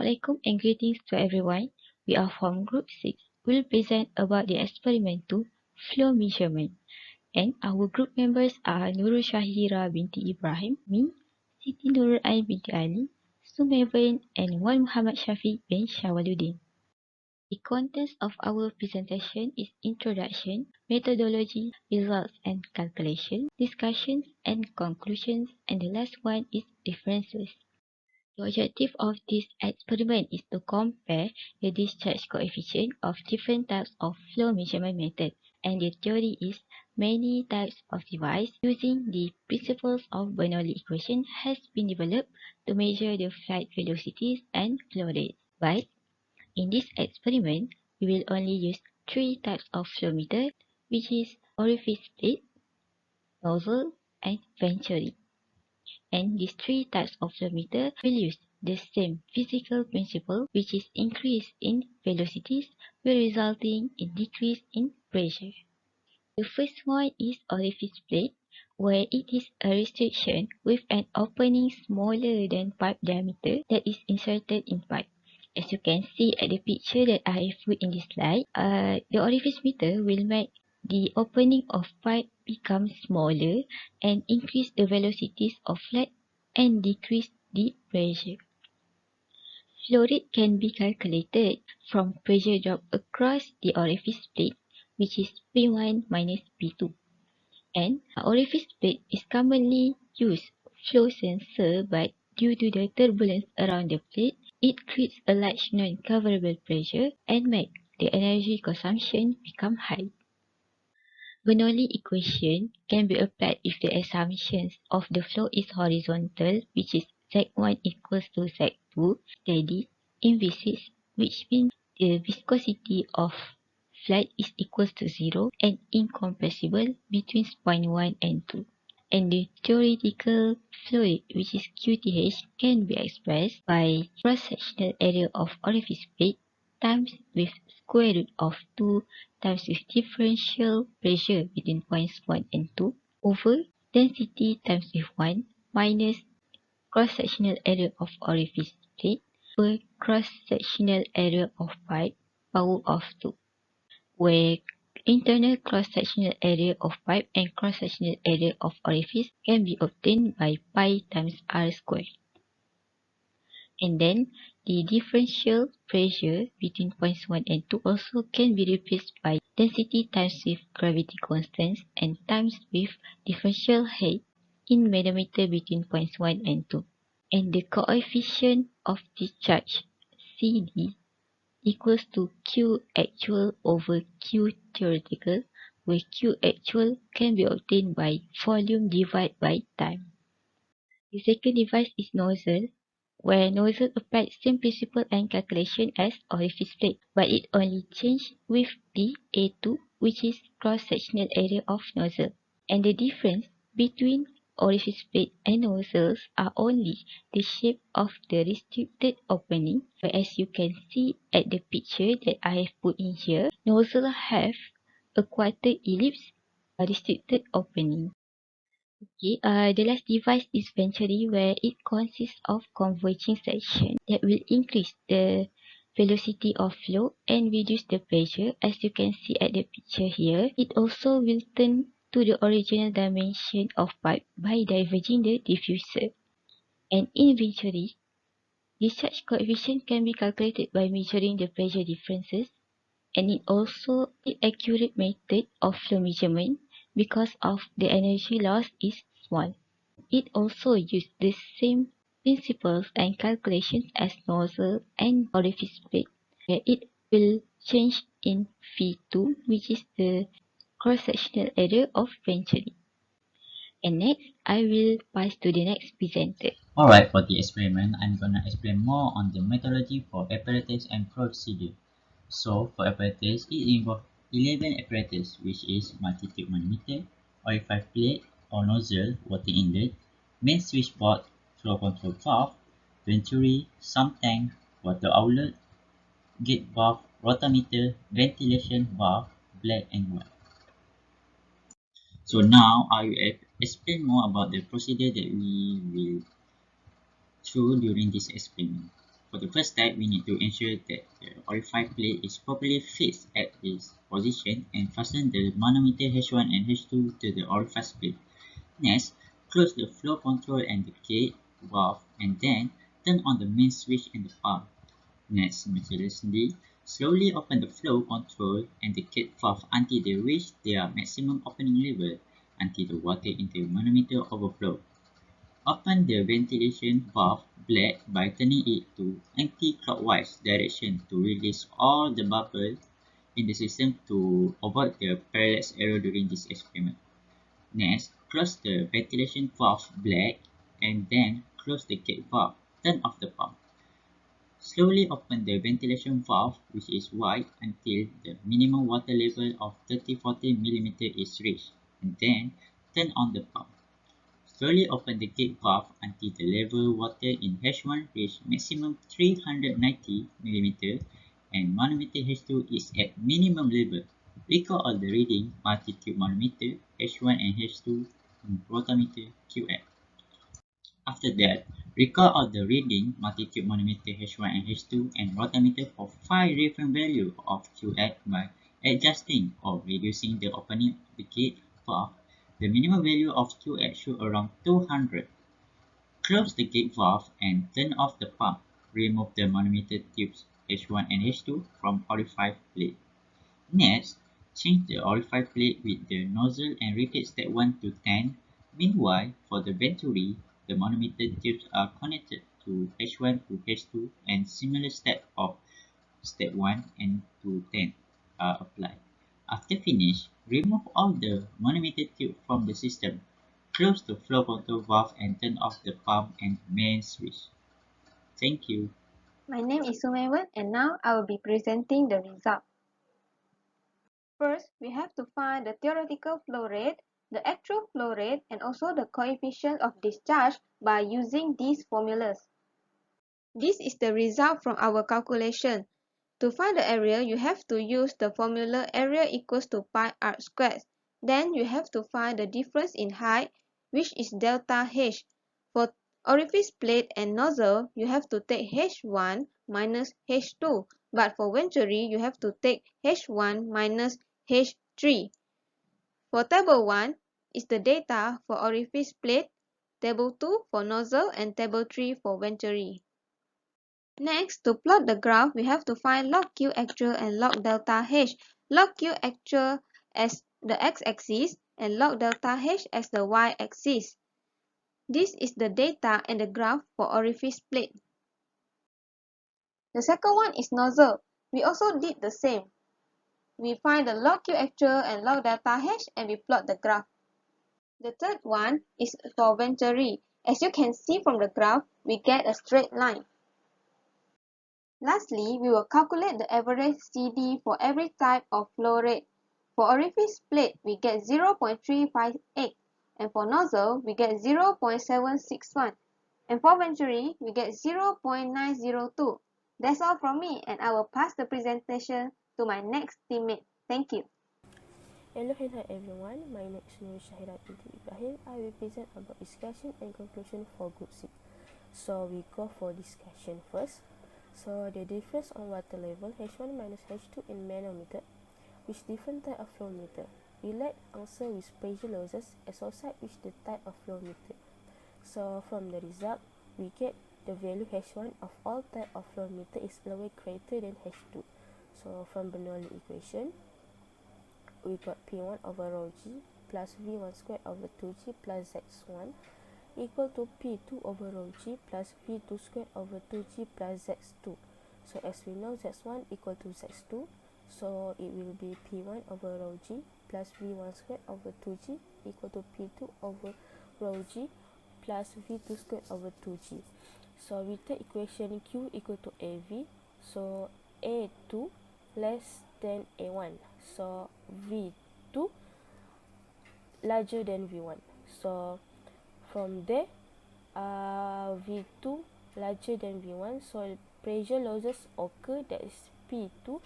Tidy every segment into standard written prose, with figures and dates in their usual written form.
Assalamualaikum and greetings to everyone. We are from Group 6. We'll present about the experiment to flow measurement. And our group members are Nurul Shahira binti Ibrahim, me, Siti Nurul Ain binti Ali, Sumayban, and Wan Muhammad Shafiq bin Shawaluddin. The contents of our presentation is introduction, methodology, results and calculation, discussions and conclusions, and the last one is differences. The objective of this experiment is to compare the discharge coefficient of different types of flow measurement methods, and the theory is many types of device using the principles of Bernoulli equation has been developed to measure the flight velocities and flow rates. But in this experiment, we will only use three types of flow meter, which is orifice split, nozzle, and venturi. And these three types of flow meter will use the same physical principle, which is increase in velocities will resulting in decrease in pressure. The first one is orifice split, where it is a restriction with an opening smaller than pipe diameter that is inserted in pipe. As you can see at the picture that I have put in this slide, the orifice meter will make the opening of pipe become smaller and increase the velocities of flight and decrease the pressure. Flow rate can be calculated from pressure drop across the orifice plate, which is P1 minus P2. And orifice plate is commonly used flow sensor, but due to the turbulence around the plate, it creates a large non-coverable pressure and make the energy consumption become high. Bernoulli equation can be applied if the assumptions of the flow is horizontal, which is Z1 equals to Z2, steady, inviscid, which means the viscosity of flight is equals to 0 and incompressible between point 1 and 2. And the theoretical flow rate, which is QTH, can be expressed by cross-sectional area of orifice plate times with square root of 2 times with differential pressure between points 1 and 2 over density times with 1 minus cross-sectional area of orifice plate per cross-sectional area of pipe power of 2, where internal cross-sectional area of pipe and cross-sectional area of orifice can be obtained by pi times r squared. And then the differential pressure between points 1 and 2 also can be replaced by density times with gravity constants and times with differential height in millimeter between points 1 and 2. And the coefficient of discharge CD equals to Q actual over Q theoretical, where Q actual can be obtained by volume divided by time. The second device is nozzle, where nozzle applied same principle and calculation as orifice plate, but it only changed with the A2, which is cross-sectional area of nozzle. And the difference between orifice plate and nozzles are only the shape of the restricted opening, whereas you can see at the picture that I have put in here, nozzle have a quarter ellipse, a restricted opening. Okay, the last device is venturi, where it consists of converging section that will increase the velocity of flow and reduce the pressure. As you can see at the picture here, it also will turn to the original dimension of pipe by diverging the diffuser. And in venturi, discharge coefficient can be calculated by measuring the pressure differences, and it also an accurate method of flow measurement because of the energy loss is small. It also uses the same principles and calculations as nozzle and orifice plate, where it will change in V2, which is the cross-sectional area of venturi. And next, I will pass to the next presenter. Alright, for the experiment, I'm gonna explain more on the methodology for apparatus and procedure. So, for apparatus, it involves 11 apparatus, which is multi-tube manometer, orifice plate or nozzle, water inlet, main switchboard, flow control valve, venturi, sump tank, water outlet, gate valve, rotometer, ventilation valve, black and white. So now I will explain more about the procedure that we will through during this experiment. For the first step, we need to ensure that the orifice plate is properly fixed at its position and fasten the manometer H1 and H2 to the orifice plate. Next, close the flow control and the gate valve and then turn on the main switch in the pump. Next, simultaneously, slowly open the flow control and the gate valve until they reach their maximum opening level until the water in the manometer overflow. Open the ventilation valve blade by turning it to anti-clockwise direction to release all the bubble in the system to avoid the parallax error during this experiment. Next, close the ventilation valve blade and then close the gate valve. Turn off the pump. Slowly open the ventilation valve, which is wide, until the minimum water level of 30-40 mm is reached, and then turn on the pump. Slowly open the gate valve until the level water in H1 reaches maximum 390 mm and manometer H2 is at minimum level. Record all the reading multi-tube manometer H1 and H2 and rotometer QF. After that, record all the reading multi-tube manometer H1 and H2 and rotometer for 5 reference values of QF by adjusting or reducing the opening of the gate valve. The minimum value of QF should around 200. Close the gate valve and turn off the pump. Remove the manometer tubes H1 and H2 from orifice plate. Next, change the orifice plate with the nozzle and repeat step 1 to 10. Meanwhile, for the venturi, the manometer tubes are connected to H1 to H2 and similar step of step 1 and to 10 are applied. After finish, remove all the manometer tube from the system. Close the flow control valve and turn off the pump and main switch. Thank you. My name is Sumaiwan and now I will be presenting the result. First, we have to find the theoretical flow rate, the actual flow rate, and also the coefficient of discharge by using these formulas. This is the result from our calculation. To find the area, you have to use the formula area equals to pi r squared. Then you have to find the difference in height, which is delta H. For orifice plate and nozzle, you have to take H1 minus H2. But for venturi, you have to take H1 minus H3. For table 1 is the data for orifice plate, table 2 for nozzle, and table 3 for venturi. Next, to plot the graph, we have to find log Q actual and log delta H. Log Q actual as the x-axis and log delta H as the y-axis. This is the data and the graph for orifice plate. The second one is nozzle. We also did the same. We find the log Q actual and log delta H and we plot the graph. The third one is for venturi. As you can see from the graph, we get a straight line. Lastly, we will calculate the average CD for every type of flow rate. For orifice plate, we get 0.358, and for nozzle, we get 0.761, and for venturi, we get 0.902. That's all from me, and I will pass the presentation to my next teammate. Thank you. Hello and hi everyone, my name is Nur Shahira binti Ibrahim. I will present about discussion and conclusion for group 6. So we go for discussion first. So the difference on water level H1 minus H2 in manometer, which different type of flow meter. We let answer with pressure losses associated with the type of flow meter. So from the result, we get the value H1 of all type of flow meter is lower greater than H2. So from Bernoulli equation, we got P1 over rho G plus V1 squared over 2G plus Z1 equal to P2 over rho G plus V2 squared over 2G plus Z2. So as we know, Z1 equal to Z2, so it will be P1 over rho G plus V1 squared over 2G equal to P2 over rho G plus V2 squared over 2G. So we take equation Q equal to AV, so A2 less than A1, so V2 larger than V1. So from there, V2 larger than V1, so pressure losses occur, that is P2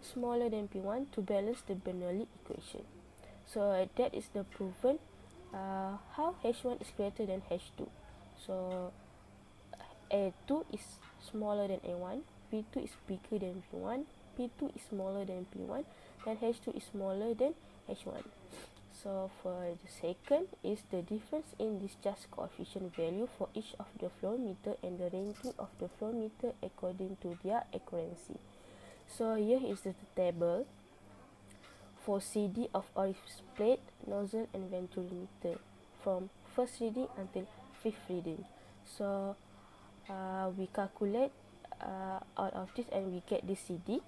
smaller than P1 to balance the Bernoulli equation. So that is the proven how H1 is greater than H2. So A2 is smaller than A1, P2 is bigger than V1, P2 is smaller than P1, and H2 is smaller than H1. So for the second is the difference in discharge coefficient value for each of the flow meter and the ranking of the flow meter according to their accuracy. So here is the table for CD of orifice plate, nozzle and venturi meter from first reading until fifth reading. So we calculate out of this and we get this CD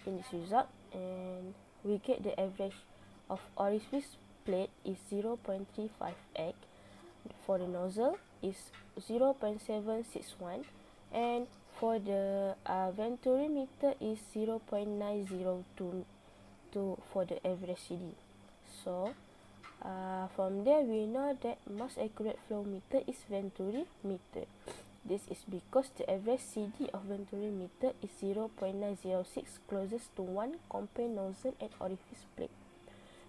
in this result, and we get the average of orifice plate is 0.35x, for the nozzle is 0.761, and for the venturi meter is 0.902 for the average CD. So from there we know that most accurate flow meter is venturi meter. This is because the average CD of venturi meter is 0.906, closest to 1 compare nozzle and orifice plate.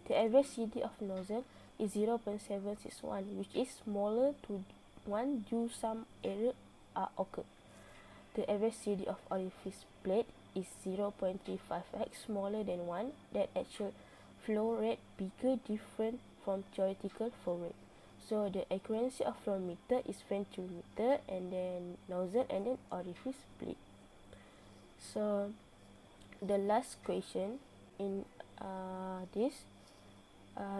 The average CD of nozzle is 0.761, which is smaller to 1 due some error occur. The average CD of orifice plate is 0.35x, smaller than 1, that actual flow rate bigger different from theoretical flow rate. So the accuracy of flow meter is venturi meter, and then nozzle, and then orifice plate. So the last question in this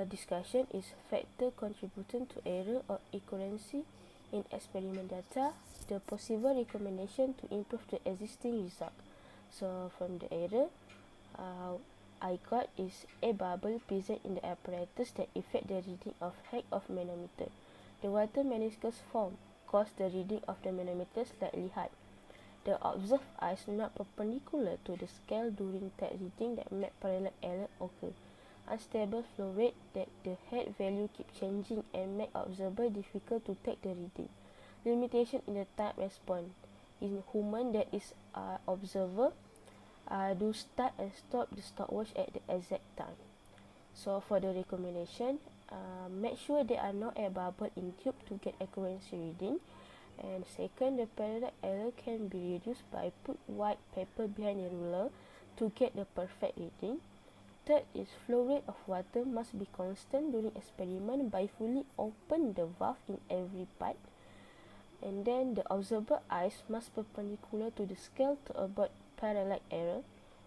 discussion is factor contributing to error or accuracy in experiment data, the possible recommendation to improve the existing result. So from the error, I got is a bubble present in the apparatus that affect the reading of height of manometer. The water meniscus form caused the reading of the manometer slightly high. The observed ice not perpendicular to the scale during that reading that made parallel error occur. Unstable flow rate that the head value keep changing and make observer difficult to take the reading. Limitation in the time response. In human that is observer do start and stop the stopwatch at the exact time. So for the recommendation, make sure there are no air bubble in tube to get accuracy reading. And second, the parallel error can be reduced by put white paper behind the ruler to get the perfect reading. Third is flow rate of water must be constant during experiment by fully open the valve in every part. And then the observer eyes must perpendicular to the scale to avoid parallel error.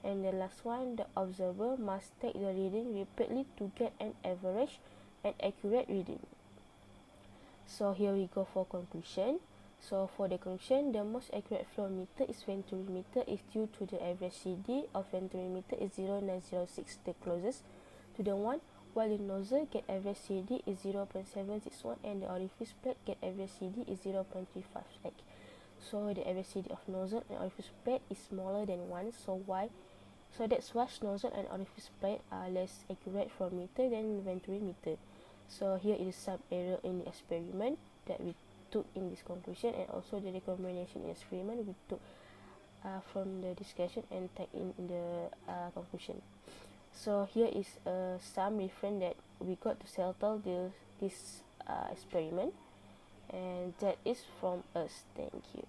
And the last one, the observer must take the reading repeatedly to get an average and accurate reading. So here we go for conclusion. So for the conclusion, the most accurate flow meter is venturi meter is due to the average CD of venturi meter is 0.906, the closest to the 1, while the nozzle get average CD is 0.761 and the orifice plate get average CD is 0.35x. So the average CD of nozzle and orifice plate is smaller than 1, so that's why nozzle and orifice plate are less accurate flow meter than venturi meter. So here is some error in the experiment that we took in this conclusion, and also the recommendation in experiment we took from the discussion and take in the conclusion. So here is some reference that we got to settle this experiment, and that is from us. Thank you.